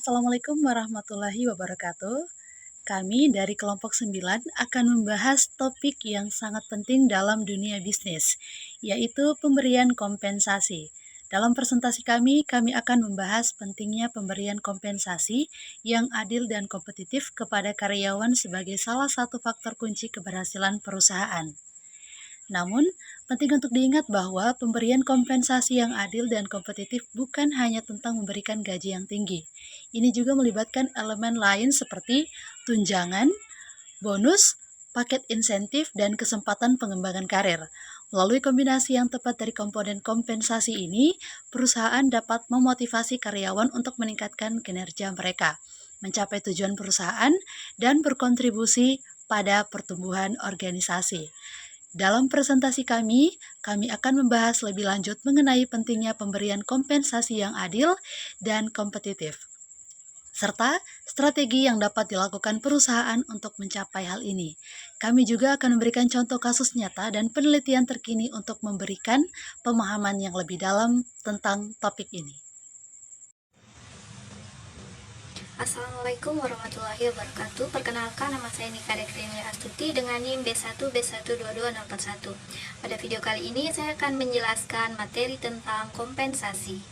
Assalamualaikum warahmatullahi wabarakatuh. Kami dari kelompok 9 akan membahas topik yang sangat penting dalam dunia bisnis, yaitu pemberian kompensasi. Dalam presentasi kami akan membahas pentingnya pemberian kompensasi yang adil dan kompetitif kepada karyawan sebagai salah satu faktor kunci keberhasilan perusahaan. Namun, penting untuk diingat bahwa pemberian kompensasi yang adil dan kompetitif bukan hanya tentang memberikan gaji yang tinggi. Ini juga melibatkan elemen lain seperti tunjangan, bonus, paket insentif, dan kesempatan pengembangan karir. Melalui kombinasi yang tepat dari komponen kompensasi ini, perusahaan dapat memotivasi karyawan untuk meningkatkan kinerja mereka, mencapai tujuan perusahaan, dan berkontribusi pada pertumbuhan organisasi. Dalam presentasi kami akan membahas lebih lanjut mengenai pentingnya pemberian kompensasi yang adil dan kompetitif, serta strategi yang dapat dilakukan perusahaan untuk mencapai hal ini. Kami juga akan memberikan contoh kasus nyata dan penelitian terkini untuk memberikan pemahaman yang lebih dalam tentang topik ini. Assalamualaikum warahmatullahi wabarakatuh. Perkenalkan, nama saya Nika Dekriani Astuti dengan NIM B1B122041. Pada video kali ini saya akan menjelaskan materi tentang kompensasi.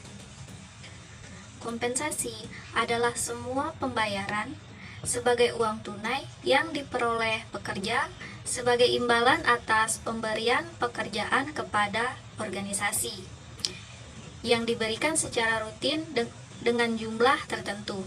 Kompensasi adalah semua pembayaran sebagai uang tunai yang diperoleh pekerja sebagai imbalan atas pemberian pekerjaan kepada organisasi yang diberikan secara rutin dengan jumlah tertentu.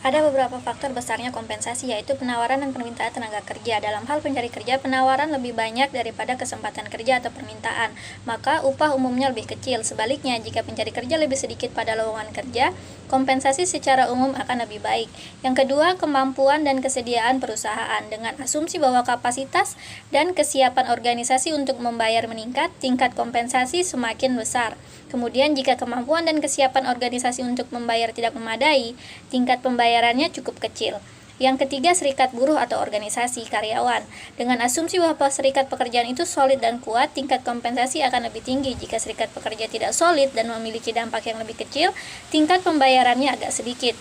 Ada beberapa faktor besarnya kompensasi, yaitu penawaran dan permintaan tenaga kerja. Dalam hal pencari kerja, penawaran lebih banyak daripada kesempatan kerja atau permintaan, maka upah umumnya lebih kecil. Sebaliknya, jika pencari kerja lebih sedikit pada lowongan kerja, kompensasi secara umum akan lebih baik. Yang kedua, kemampuan dan kesediaan perusahaan. Dengan asumsi bahwa kapasitas dan kesiapan organisasi untuk membayar meningkat, tingkat kompensasi semakin besar. Kemudian, jika kemampuan dan kesiapan organisasi untuk membayar tidak memadai, tingkat pembayarannya cukup kecil. Yang ketiga, serikat buruh atau organisasi karyawan. Dengan asumsi bahwa serikat pekerjaan itu solid dan kuat, tingkat kompensasi akan lebih tinggi. Jika serikat pekerja tidak solid dan memiliki dampak yang lebih kecil, tingkat pembayarannya agak sedikit.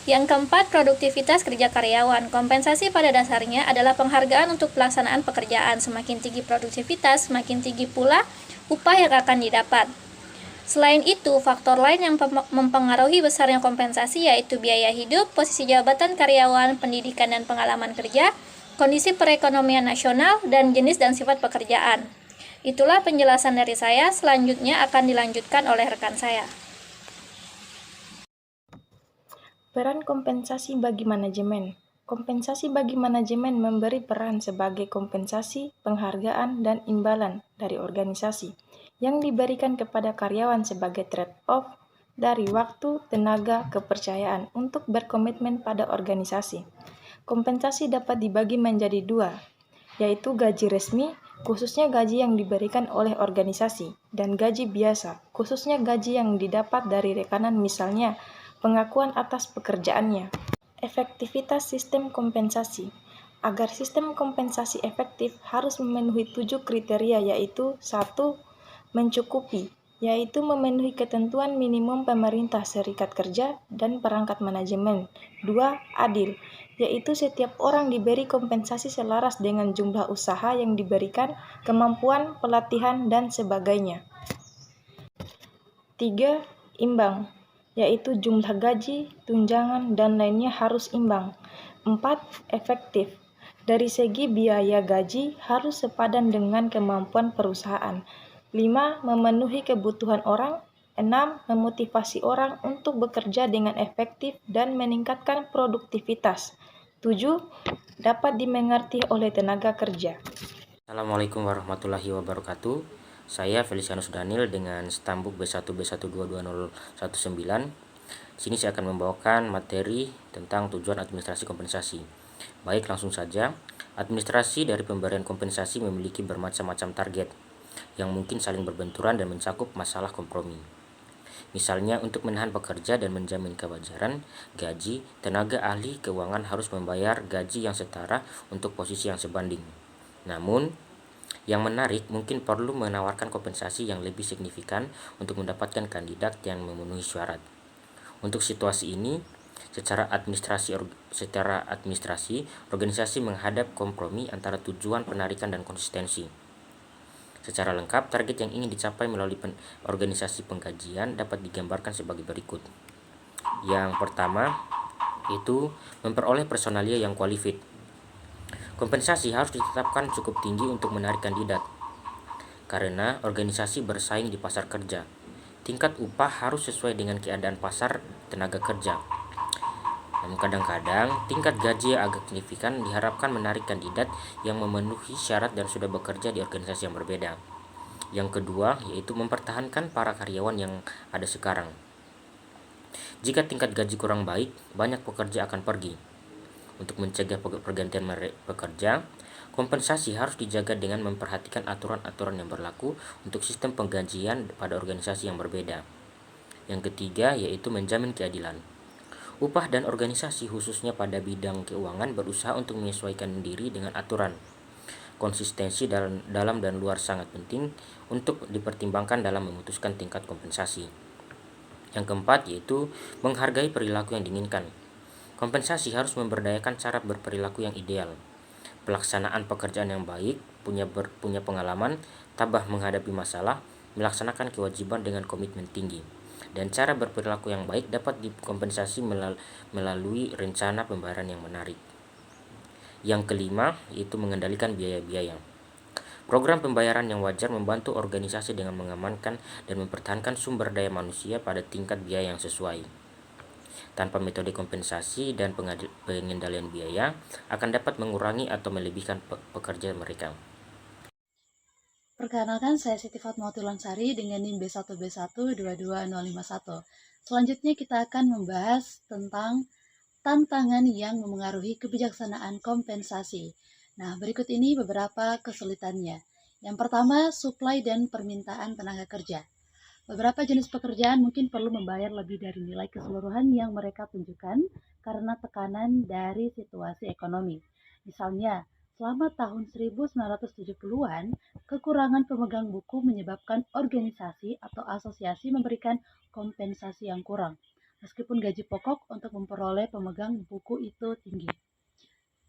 Yang keempat, produktivitas kerja karyawan. Kompensasi pada dasarnya adalah penghargaan untuk pelaksanaan pekerjaan. Semakin tinggi produktivitas, semakin tinggi pula upah yang akan didapat. Selain itu, faktor lain yang mempengaruhi besarnya kompensasi yaitu biaya hidup, posisi jabatan karyawan, pendidikan dan pengalaman kerja, kondisi perekonomian nasional, dan jenis dan sifat pekerjaan. Itulah penjelasan dari saya, selanjutnya akan dilanjutkan oleh rekan saya. Peran kompensasi bagi manajemen. Kompensasi bagi manajemen memberi peran sebagai kompensasi, penghargaan, dan imbalan dari organisasi yang diberikan kepada karyawan sebagai trade-off dari waktu, tenaga, kepercayaan untuk berkomitmen pada organisasi. Kompensasi dapat dibagi menjadi dua, yaitu gaji resmi, khususnya gaji yang diberikan oleh organisasi, dan gaji biasa, khususnya gaji yang didapat dari rekanan, misalnya pengakuan atas pekerjaannya. Efektivitas sistem kompensasi. Agar sistem kompensasi efektif harus memenuhi 7 kriteria, yaitu 1. Mencukupi, yaitu memenuhi ketentuan minimum pemerintah, serikat kerja, dan perangkat manajemen. 2. Adil, yaitu setiap orang diberi kompensasi selaras dengan jumlah usaha yang diberikan, kemampuan, pelatihan, dan sebagainya. 3. Imbang, yaitu jumlah gaji, tunjangan, dan lainnya harus imbang. 4. Efektif, dari segi biaya gaji harus sepadan dengan kemampuan perusahaan. 5. Memenuhi kebutuhan orang. 6. Memotivasi orang untuk bekerja dengan efektif dan meningkatkan produktivitas. 7. Dapat dimengerti oleh tenaga kerja. Assalamualaikum warahmatullahi wabarakatuh. Saya Felicianus Daniel dengan stambuk B1B1222019. Sini saya akan membawakan materi tentang tujuan administrasi kompensasi. Baik, langsung saja. Administrasi dari pemberian kompensasi memiliki bermacam-macam target yang mungkin saling berbenturan dan mencakup masalah kompromi. Misalnya, untuk menahan pekerja dan menjamin kewajaran gaji, tenaga ahli keuangan harus membayar gaji yang setara untuk posisi yang sebanding. Namun, yang menarik mungkin perlu menawarkan kompensasi yang lebih signifikan untuk mendapatkan kandidat yang memenuhi syarat. Untuk situasi ini, Secara administrasi, organisasi menghadap kompromi antara tujuan, penarikan, dan konsistensi. Secara lengkap, target yang ingin dicapai melalui organisasi pengkajian dapat digambarkan sebagai berikut. Yang pertama, itu memperoleh personalia yang qualified. Kompensasi harus ditetapkan cukup tinggi untuk menarik kandidat, karena organisasi bersaing di pasar kerja. Tingkat upah harus sesuai dengan keadaan pasar tenaga kerja. Namun kadang-kadang tingkat gaji yang agak signifikan diharapkan menarik kandidat yang memenuhi syarat dan sudah bekerja di organisasi yang berbeda. Yang kedua, yaitu mempertahankan para karyawan yang ada sekarang. Jika tingkat gaji kurang baik, banyak pekerja akan pergi. Untuk mencegah pergantian pekerja, kompensasi harus dijaga dengan memperhatikan aturan-aturan yang berlaku untuk sistem penggajian pada organisasi yang berbeda. Yang ketiga, yaitu menjamin keadilan. Upah dan organisasi khususnya pada bidang keuangan berusaha untuk menyesuaikan diri dengan aturan. Konsistensi dalam dan luar sangat penting untuk dipertimbangkan dalam memutuskan tingkat kompensasi. Yang keempat, yaitu menghargai perilaku yang diinginkan. Kompensasi harus memberdayakan cara berperilaku yang ideal. Pelaksanaan pekerjaan yang baik, punya pengalaman, tabah menghadapi masalah, melaksanakan kewajiban dengan komitmen tinggi. Dan cara berperilaku yang baik dapat dikompensasi melalui rencana pembayaran yang menarik. Yang kelima, yaitu mengendalikan biaya-biaya. Program pembayaran yang wajar membantu organisasi dengan mengamankan dan mempertahankan sumber daya manusia pada tingkat biaya yang sesuai. Tanpa metode kompensasi dan pengendalian biaya akan dapat mengurangi atau melebihkan pekerja mereka. Perkenalkan, saya Siti Fatmawati Lansari dengan NIM B1B1222051. Selanjutnya kita akan membahas tentang tantangan yang memengaruhi kebijaksanaan kompensasi. Nah, berikut ini beberapa kesulitannya. Yang pertama, suplai dan permintaan tenaga kerja. Beberapa jenis pekerjaan mungkin perlu membayar lebih dari nilai keseluruhan yang mereka tunjukkan karena tekanan dari situasi ekonomi. Misalnya, selama tahun 1970-an, kekurangan pemegang buku menyebabkan organisasi atau asosiasi memberikan kompensasi yang kurang, meskipun gaji pokok untuk memperoleh pemegang buku itu tinggi.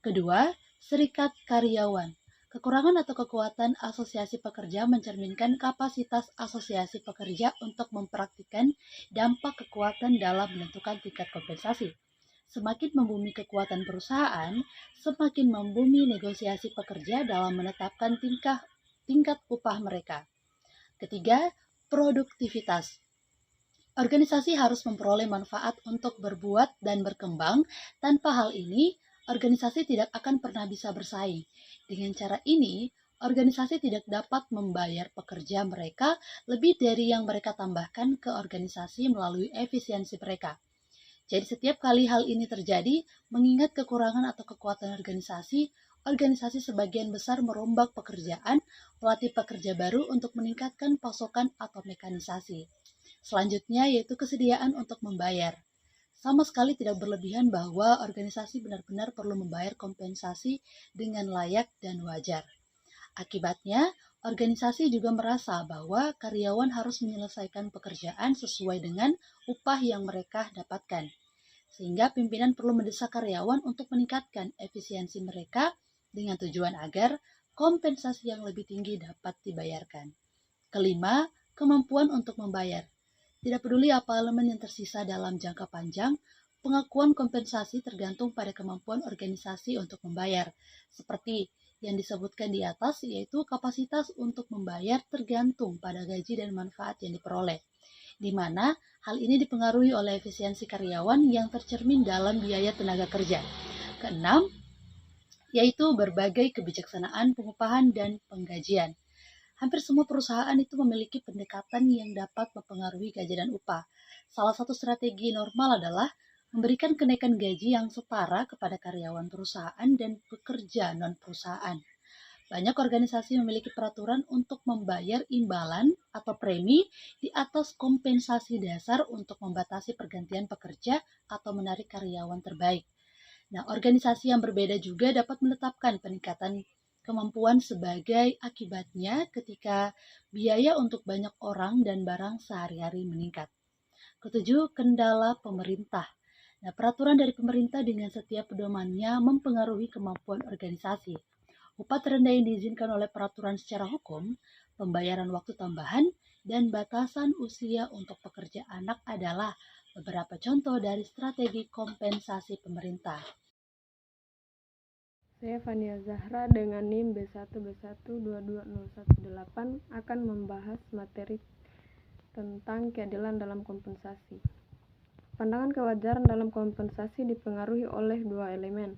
Kedua, serikat karyawan. Kekurangan atau kekuatan asosiasi pekerja mencerminkan kapasitas asosiasi pekerja untuk mempraktikkan dampak kekuatan dalam menentukan tingkat kompensasi. Semakin membumi kekuatan perusahaan, semakin membumi negosiasi pekerja dalam menetapkan tingkat upah mereka. Ketiga, produktivitas. Organisasi harus memperoleh manfaat untuk berbuat dan berkembang. Tanpa hal ini, organisasi tidak akan pernah bisa bersaing. Dengan cara ini, organisasi tidak dapat membayar pekerja mereka lebih dari yang mereka tambahkan ke organisasi melalui efisiensi mereka. Jadi setiap kali hal ini terjadi, mengingat kekurangan atau kekuatan organisasi sebagian besar merombak pekerjaan, pelatih pekerja baru untuk meningkatkan pasokan atau mekanisasi. Selanjutnya yaitu kesediaan untuk membayar. Sama sekali tidak berlebihan bahwa organisasi benar-benar perlu membayar kompensasi dengan layak dan wajar. Akibatnya, organisasi juga merasa bahwa karyawan harus menyelesaikan pekerjaan sesuai dengan upah yang mereka dapatkan. Sehingga pimpinan perlu mendesak karyawan untuk meningkatkan efisiensi mereka dengan tujuan agar kompensasi yang lebih tinggi dapat dibayarkan. Kelima, kemampuan untuk membayar. Tidak peduli apa elemen yang tersisa dalam jangka panjang, pengakuan kompensasi tergantung pada kemampuan organisasi untuk membayar. Seperti yang disebutkan di atas, yaitu kapasitas untuk membayar tergantung pada gaji dan manfaat yang diperoleh, di mana hal ini dipengaruhi oleh efisiensi karyawan yang tercermin dalam biaya tenaga kerja. Keenam, yaitu berbagai kebijaksanaan pengupahan dan penggajian. Hampir semua perusahaan itu memiliki pendekatan yang dapat mempengaruhi gaji dan upah. Salah satu strategi normal adalah memberikan kenaikan gaji yang setara kepada karyawan perusahaan dan pekerja non-perusahaan. Banyak organisasi memiliki peraturan untuk membayar imbalan atau premi di atas kompensasi dasar untuk membatasi pergantian pekerja atau menarik karyawan terbaik. Nah, organisasi yang berbeda juga dapat menetapkan peningkatan kemampuan sebagai akibatnya ketika biaya untuk banyak orang dan barang sehari-hari meningkat. Ketujuh, kendala pemerintah. Nah, peraturan dari pemerintah dengan setiap pedomannya mempengaruhi kemampuan organisasi. Upah terendah yang diizinkan oleh peraturan secara hukum, pembayaran waktu tambahan, dan batasan usia untuk pekerja anak adalah beberapa contoh dari strategi kompensasi pemerintah. Saya Fania Zahra dengan NIM B1B1220118 akan membahas materi tentang keadilan dalam kompensasi. Pandangan kewajaran dalam kompensasi dipengaruhi oleh dua elemen.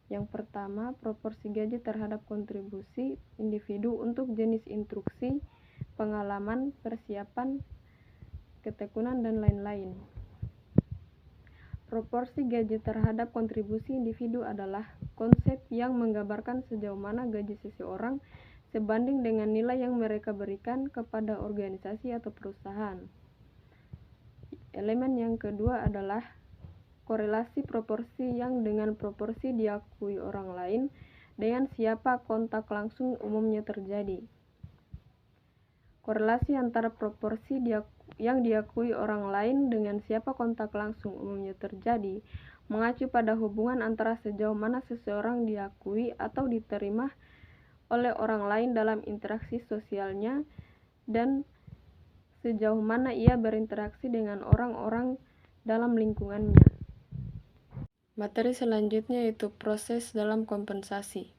Yang pertama, proporsi gaji terhadap kontribusi individu untuk jenis instruksi, pengalaman, persiapan, ketekunan, dan lain-lain. Proporsi gaji terhadap kontribusi individu adalah konsep yang menggambarkan sejauh mana gaji seseorang sebanding dengan nilai yang mereka berikan kepada organisasi atau perusahaan. Elemen yang kedua adalah korelasi proporsi yang dengan proporsi diakui orang lain dengan siapa kontak langsung umumnya terjadi. Korelasi antara proporsi yang diakui orang lain dengan siapa kontak langsung umumnya terjadi mengacu pada hubungan antara sejauh mana seseorang diakui atau diterima oleh orang lain dalam interaksi sosialnya dan sejauh mana ia berinteraksi dengan orang-orang dalam lingkungannya. Materi selanjutnya yaitu proses dalam kompensasi.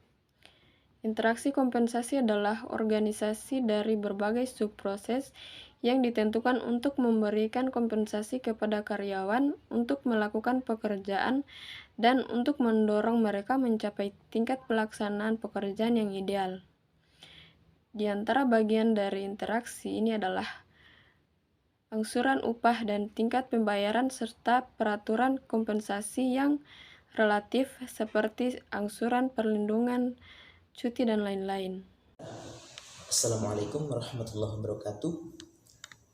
Interaksi kompensasi adalah organisasi dari berbagai subproses yang ditentukan untuk memberikan kompensasi kepada karyawan untuk melakukan pekerjaan dan untuk mendorong mereka mencapai tingkat pelaksanaan pekerjaan yang ideal. Di antara bagian dari interaksi ini adalah angsuran upah dan tingkat pembayaran serta peraturan kompensasi yang relatif seperti angsuran perlindungan, cuti, dan lain-lain. Assalamualaikum warahmatullahi wabarakatuh.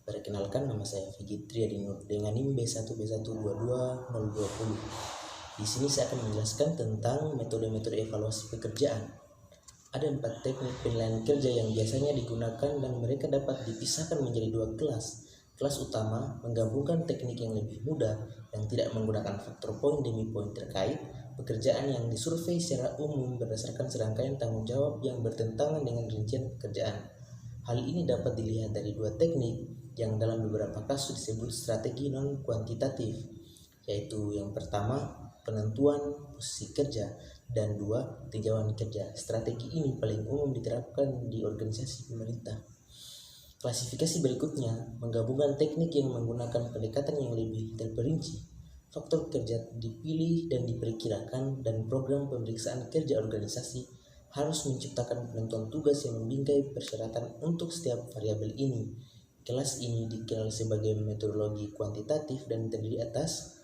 Perkenalkan, nama saya Figit Triadinur dengan NIM B1B1220020. Di sini saya akan menjelaskan tentang metode-metode evaluasi pekerjaan. Ada 4 teknik penilaian kerja yang biasanya digunakan dan mereka dapat dipisahkan menjadi 2 kelas. Kelas utama menggabungkan teknik yang lebih mudah yang tidak menggunakan faktor poin demi poin terkait pekerjaan yang disurvei secara umum berdasarkan serangkaian tanggung jawab yang bertentangan dengan rincian pekerjaan. Hal ini dapat dilihat dari 2 teknik yang dalam beberapa kasus disebut strategi non-kuantitatif, yaitu yang pertama penentuan posisi kerja dan 2 tinjauan kerja. Strategi ini paling umum diterapkan di organisasi pemerintah. Klasifikasi berikutnya menggabungkan teknik yang menggunakan pendekatan yang lebih terperinci. Faktor kerja dipilih dan diperkirakan dan program pemeriksaan kerja organisasi harus menciptakan penentuan tugas yang membingkai persyaratan untuk setiap variabel ini. Kelas ini dikenal sebagai metodologi kuantitatif dan terdiri atas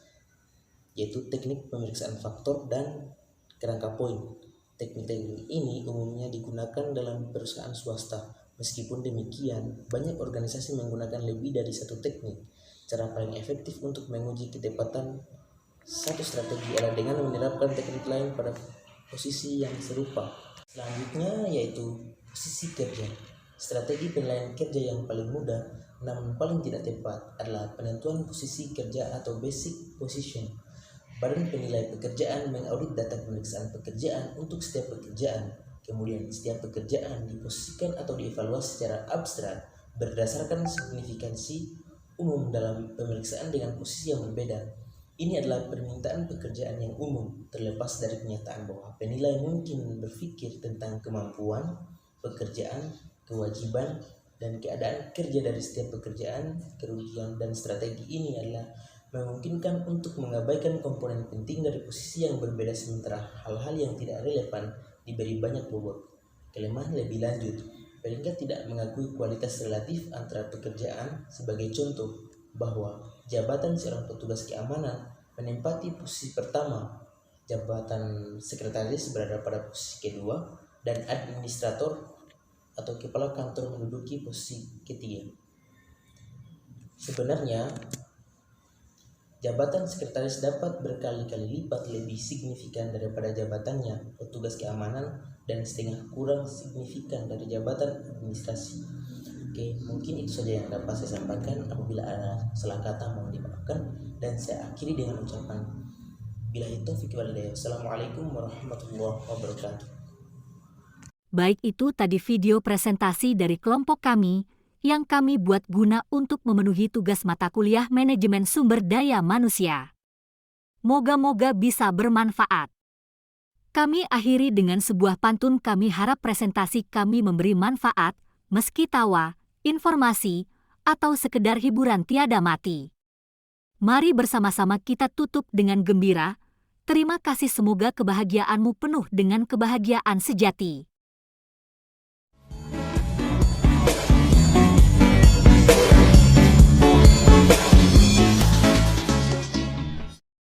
yaitu teknik pemeriksaan faktor dan kerangka poin. Teknik-teknik ini umumnya digunakan dalam perusahaan swasta. Meskipun demikian, banyak organisasi menggunakan lebih dari 1 teknik. Cara paling efektif untuk menguji ketepatan satu strategi adalah dengan menerapkan teknik lain pada posisi yang serupa. Selanjutnya yaitu posisi kerja. Strategi penilaian kerja yang paling mudah namun paling tidak tepat adalah penentuan posisi kerja atau basic position. Badan penilai pekerjaan mengaudit data pemeriksaan pekerjaan untuk setiap pekerjaan. Kemudian setiap pekerjaan diposisikan atau dievaluasi secara abstrak berdasarkan signifikansi umum dalam pemeriksaan dengan posisi yang berbeda. Ini adalah permintaan pekerjaan yang umum, terlepas dari kenyataan bahwa penilai mungkin berpikir tentang kemampuan, pekerjaan, kewajiban, dan keadaan kerja dari setiap pekerjaan. Kerugian dan strategi ini adalah memungkinkan untuk mengabaikan komponen penting dari posisi yang berbeda sementara hal-hal yang tidak relevan diberi banyak bobot. Kelemahan lebih lanjut, peringkat tidak mengakui kualitas relatif antara pekerjaan. Sebagai contoh, bahwa jabatan seorang petugas keamanan menempati posisi pertama, jabatan sekretaris berada pada posisi kedua, dan administrator atau kepala kantor menduduki posisi ketiga. Sebenarnya, jabatan sekretaris dapat berkali-kali lipat lebih signifikan daripada jabatannya petugas keamanan dan setengah kurang signifikan dari jabatan administrasi. Oke, mungkin itu saja yang dapat saya sampaikan. Apabila ada salah kata mohon dimaafkan. lakukan, dan saya akhiri dengan ucapan billahi taufiq wal hidayah. Assalamualaikum warahmatullahi wabarakatuh. Baik, itu tadi video presentasi dari kelompok kami yang kami buat guna untuk memenuhi tugas mata kuliah Manajemen Sumber Daya Manusia. Moga-moga bisa bermanfaat. Kami akhiri dengan sebuah pantun. Kami harap presentasi kami memberi manfaat, meski tawa, informasi, atau sekedar hiburan tiada mati. Mari bersama-sama kita tutup dengan gembira. Terima kasih, semoga kebahagiaanmu penuh dengan kebahagiaan sejati.